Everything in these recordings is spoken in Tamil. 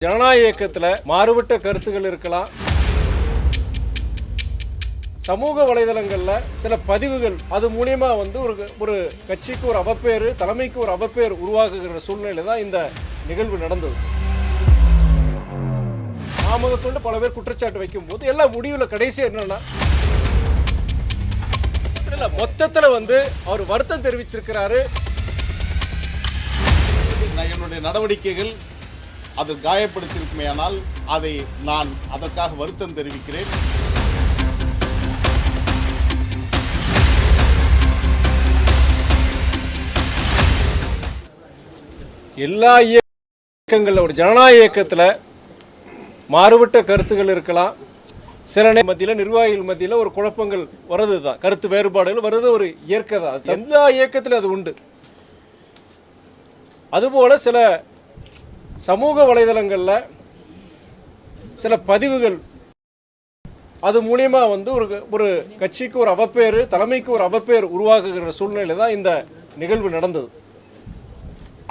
ஜனநாயக இயக்கத்தில் மாறுபட்ட கருத்துகள் இருக்கலாம். சமூக வலைதளங்களில் சில பதிவுகள் அது மூலியமா ஒரு கட்சிக்கு ஒரு அவப்பேறு, தலைமைக்கு ஒரு அவப்பேறு உருவாக்குகிற சூழ்நிலை தான் இந்த நிகழ்வு நடந்தது. நாம கொண்டு பல பேர் குற்றச்சாட்டு வைக்கும் போது எல்லாம் முடிவில் கடைசி என்னன்னா மொத்தத்தில் அவர் வருத்தம் தெரிவிச்சிருக்கிறாரு. என்னுடைய நடவடிக்கைகள் அது காயப்படுத்தியிருக்குமேயானால் அதை நான் அதற்காக வருத்தம் தெரிவிக்கிறேன். எல்லா இயக்கங்களில் ஒரு ஜனநாயக இயக்கத்தில் மாறுபட்ட கருத்துகள் இருக்கலாம். சில மத்தியில் நிர்வாகிகள் மத்தியில் ஒரு குழப்பங்கள் வர்றது தான், கருத்து வேறுபாடுகள் வர்றது ஒரு இயற்கை தான். எல்லா இயக்கத்திலும் அது உண்டு. அதுபோல சில சமூக வலைதளங்களில் சில பதிவுகள் அது மூலியமா ஒரு கட்சிக்கு ஒரு அவப்பேறு, தலைமைக்கு ஒரு அவப்பேறு உருவாக்குகிற சூழ்நிலை தான் இந்த நிகழ்வு நடந்தது.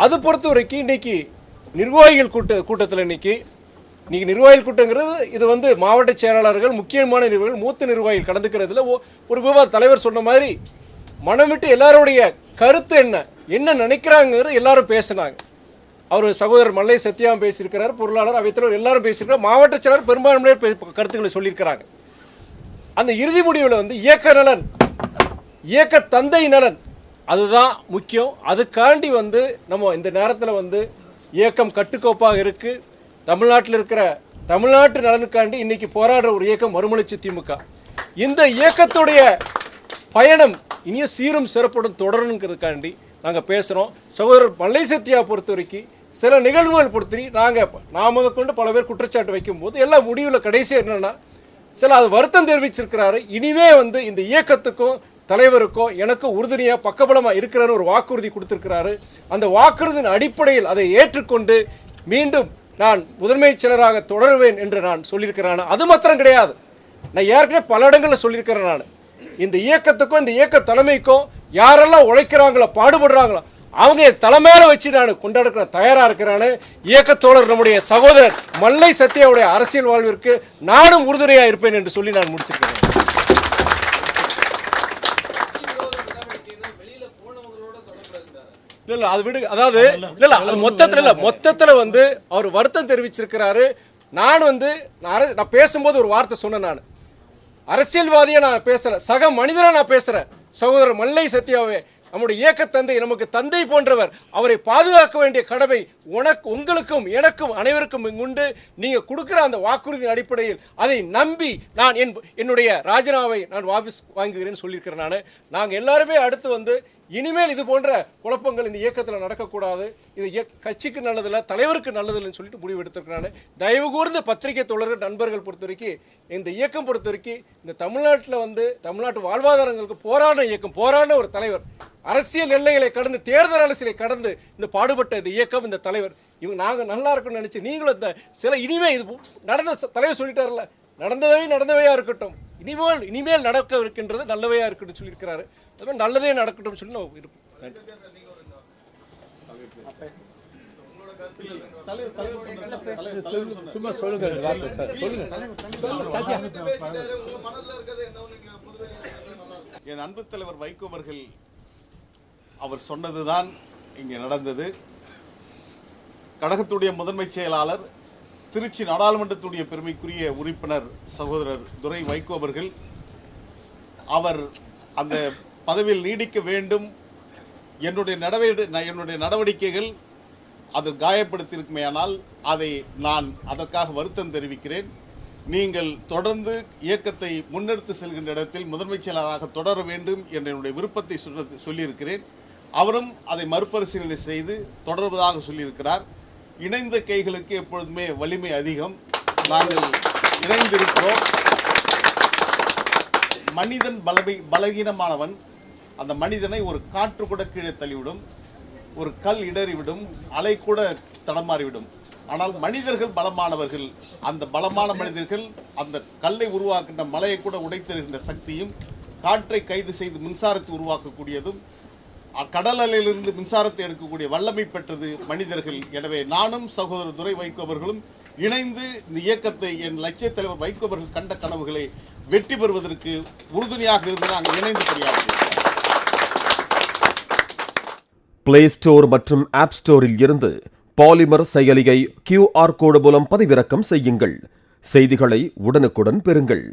அது பொறுத்த வரைக்கும் இன்னைக்கு நிர்வாகிகள் கூட்டத்தில் இன்னைக்கு நிர்வாகிகள் கூட்டங்கிறது இது மாவட்ட செயலாளர்கள், முக்கியமான நிர்வாகிகள், மூத்த நிர்வாகிகள் கலந்துக்கிறதுல ஒரு விவாத தலைவர் சொன்ன மாதிரி மனம் விட்டு எல்லாருடைய கருத்து என்ன நினைக்கிறாங்கிறது எல்லாரும் பேசினாங்க. அவர் சகோதரர் மல்லை சத்யாவும் பேசியிருக்கிறார், பொருளாளர் அவைத்தலைவர் எல்லாரும் பேசியிருக்கிறார், மாவட்ட செயலாளர் பெரும்பான்மையினர் கருத்துக்களை சொல்லியிருக்கிறாங்க. அந்த இறுதி முடிவில் இயக்க நலன், இயக்க தந்தை நலன் அதுதான் முக்கியம். அதுக்காண்டி நம்ம இந்த நேரத்தில் இயக்கம் கட்டுக்கோப்பாக இருக்கு. தமிழ்நாட்டில் இருக்கிற தமிழ்நாட்டு நலனுக்காண்டி இன்னைக்கு போராடுற ஒரு இயக்கம் மறுமலர்ச்சி திமுக. இந்த இயக்கத்துடைய பயணம் இனியும் சீரும் சிறப்புடன் தொடரணுங்கிறதுக்காண்டி நாங்கள் பேசுகிறோம். சகோதரர் மல்லை சத்யா பொறுத்த வரைக்கும் சில நிகழ்வுகள் பொறுத்தவரை நான் முதற்கொண்டு பல பேர் குற்றச்சாட்டு வைக்கும் போது எல்லாம் முடிவில் கடைசி என்னன்னா அது வருத்தம் தெரிவிச்சிருக்கிறாரு. இனிமே இந்த இயக்கத்துக்கும் தலைவருக்கும் எனக்கு உறுதுணையாக பக்கபலமாக இருக்கிறாரு ஒரு வாக்குறுதி கொடுத்திருக்கிறாரு. அந்த வாக்குறுதியின் அடிப்படையில் அதை ஏற்றுக்கொண்டு மீண்டும் நான் முதன்மை செயலராக தொடருவேன் என்று நான் சொல்லியிருக்கிறேன். அது மாத்திரம் கிடையாது, நான் ஏற்கனவே பல இடங்களில் சொல்லியிருக்கிறேன். நான் இந்த இயக்கத்துக்கும் இந்த இயக்க தலைமைக்கும் யாரெல்லாம் உழைக்கிறாங்களோ, பாடுபடுறாங்களோ அவங்க தலைமையில வச்சு நான் கொண்டாடுற தயாரா இருக்கிறான்னு இயக்கத்தோழர் நம்முடைய சகோதரர் மல்லை சத்யாவுடைய அரசியல் வாழ்விற்கு நானும் உறுதுணையா இருப்பேன் என்று சொல்லி நான் முடிச்சிருக்கிறேன். இல்ல அது விடு, அதாவது இல்ல மொத்தத்துல அவர் வருத்தம் தெரிவிச்சிருக்கிறாரு. நான் பேசும்போது ஒரு வார்த்தை சொன்னேன். நான் அரசியல்வாதியா நான் பேசல, சக மனிதனா நான் பேசுறேன். சகோதரர் மல்லை சத்யாவே நம்முடைய இயக்க தந்தை, நமக்கு தந்தை போன்றவர். அவரை பாதுகாக்க வேண்டிய கடமை உங்களுக்கும் எனக்கும் அனைவருக்கும் உண்டு. நீங்க கொடுக்கிற அந்த வாக்குறுதியின் அடிப்படையில் அதை நம்பி நான் என்னுடைய ராஜினாமாவை நான் வாபஸ் வாங்குகிறேன்னு சொல்லியிருக்கிறேன். நாங்க எல்லாருமே அடுத்து இனிமேல் இது போன்ற குழப்பங்கள் இந்த இயக்கத்தில் நடக்கக்கூடாது, இது கட்சிக்கு நல்லதில்லை, தலைவருக்கு நல்லதில்லைன்னு சொல்லிட்டு முடிவு எடுத்திருக்கிறாங்க. தயவு கூர்ந்து பத்திரிகை தோழர்கள் நண்பர்கள் பொறுத்த வரைக்கும் இந்த இயக்கம் பொறுத்த வரைக்கும் இந்த தமிழ்நாட்டில் தமிழ்நாட்டு வாழ்வாதாரங்களுக்கு போராடின ஒரு தலைவர், அரசியல் எல்லைகளை கடந்து, தேர்தல் அரசியலை கடந்து இந்த பாடுபட்ட இந்த இயக்கம், இந்த தலைவர், இவங்க நாங்கள் நல்லா இருக்கணும்னு நினைச்சு நீங்களும் இந்த சில இது நடந்த தலைவர் சொல்லிட்டார்ல, நடந்தவையா இருக்கட்டும், இனிமேல் நடக்க இருக்கின்றது நல்லவையா இருக்கட்டும் சொல்லியிருக்கிறாரு. அது நல்லதே நடக்கட்டும் சொல்லி நான் இருப்போம். என் அன்பு தலைவர் வைகோ அவர்கள் அவர் சொன்னதுதான் இங்கே நடந்தது. கழகத்துடைய முதன்மை செயலாளர், திருச்சி நாடாளுமன்றத்துடைய பெருமைக்குரிய உறுப்பினர் சகோதரர் துரை வைகோ அவர்கள் அவர் அந்த பதவியில் நீடிக்க வேண்டும், என்னுடைய நடவடிக்கைகள் அது காயப்படுத்தியிருக்குமேயானால் அதை நான் அதற்காக வருத்தம் தெரிவிக்கிறேன். நீங்கள் தொடர்ந்து இயக்கத்தை முன்னெடுத்து செல்கின்ற இடத்தில் முதன்மை செயலாளராக தொடர வேண்டும் என்ற என்னுடைய விருப்பத்தை சொல்லியிருக்கிறேன். அவரும் அதை மறுபரிசீலனை செய்து தொடர்வதாக சொல்லியிருக்கிறார். இணைந்த கைகளுக்கு எப்பொழுதுமே வலிமை அதிகம். நாங்கள் இணைந்திருக்கிறோம். மனிதன் பலவீனமானவன். அந்த மனிதனை ஒரு காற்று கூட கீழே தள்ளிவிடும், ஒரு கல் இடறிவிடும், அலை கூட தடமாறிவிடும். ஆனால் மனிதர்கள் பலமானவர்கள். அந்த பலமான மனிதர்கள் அந்த கல்லை உருவாக்கின்ற மலையை கூட உடைத்தருகின்ற சக்தியும், காற்றை கைது செய்து மின்சாரத்தை உருவாக்கக்கூடியதும், கடல் அலையிலிருந்து மின்சாரத்தை எடுக்கக்கூடிய வல்லமை பெற்றது மனிதர்கள். எனவே நானும் சகோதரர் துரை வைகோ அவர்களும் இணைந்து இந்த இயக்கத்தை என் லட்சிய தலைவர் வைகோ அவர்கள் கண்ட கனவுகளை வெற்றி பெறுவதற்கு உறுதுணையாக இருந்து நாங்கள் இணைந்து பணியாற்றுவோம். பிளே ஸ்டோர் மற்றும் ஆப் ஸ்டோரில் இருந்து பாலிமர் செயலியை QR கோடு மூலம் பதிவிறக்கம் செய்யுங்கள். செய்திகளை உடனுக்குடன் பெறுங்கள்.